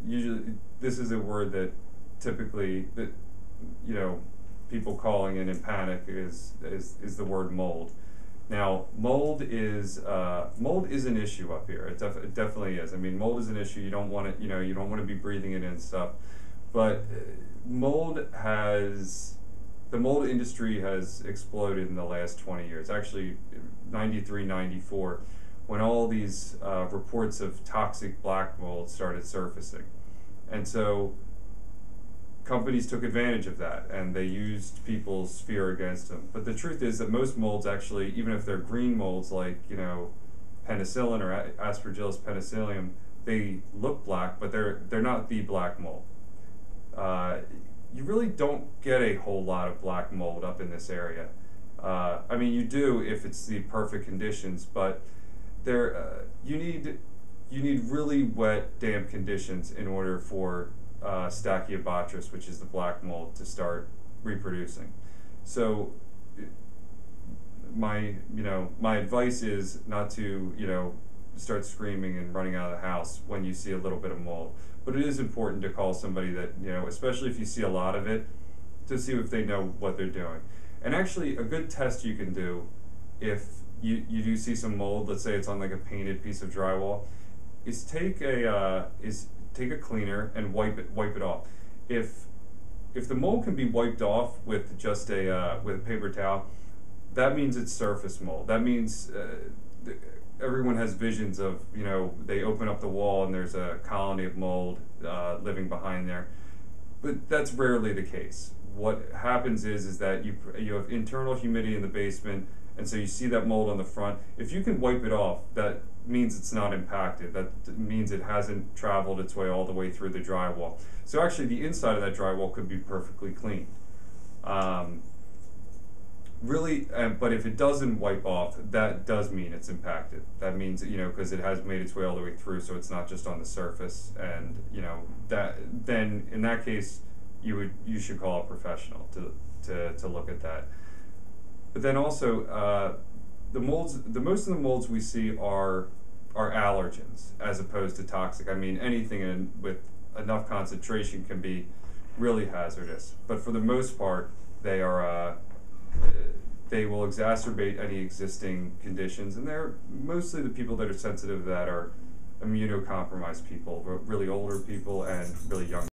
usually this is a word that typically that you know people calling in panic is the word mold. Now, mold is an issue up here. It definitely is. I mean, mold is an issue. You don't want to, you don't want to be breathing it in and stuff. But mold has, the mold industry has exploded in the last 20 years. Actually, 93, 94, when all these reports of toxic black mold started surfacing. And so companies took advantage of that and they used people's fear against them. But the truth is that most molds actually, even if they're green molds like, penicillin or Aspergillus penicillium, they look black, but they're not the black mold. You really don't get a whole lot of black mold up in this area. I mean, you do if it's the perfect conditions, but you need really wet, damp conditions in order for Stachybotrys, which is the black mold, to start reproducing. So my advice is not to start screaming and running out of the house when you see a little bit of mold. But it is important to call somebody that, especially if you see a lot of it, to see if they know what they're doing. And actually, a good test you can do if you do see some mold, let's say it's on like a painted piece of drywall, is take a cleaner and wipe it off. If the mold can be wiped off with just with a paper towel, that means it's surface mold. That means everyone has visions of, they open up the wall and there's a colony of mold living behind there. But that's rarely the case. What happens is that you have internal humidity in the basement, and so you see that mold on the front. If you can wipe it off, that means it's not impacted. That means it hasn't traveled its way all the way through the drywall. So actually the inside of that drywall could be perfectly clean. But if it doesn't wipe off, that does mean it's impacted. That means, because it has made its way all the way through, so it's not just on the surface. And, then in that case, you should call a professional to look at that. But then also, most of the molds we see are allergens as opposed to toxic. I mean, anything with enough concentration can be really hazardous. But for the most part, they will exacerbate any existing conditions, and they're mostly the people that are sensitive to that are immunocompromised people, really older people and really young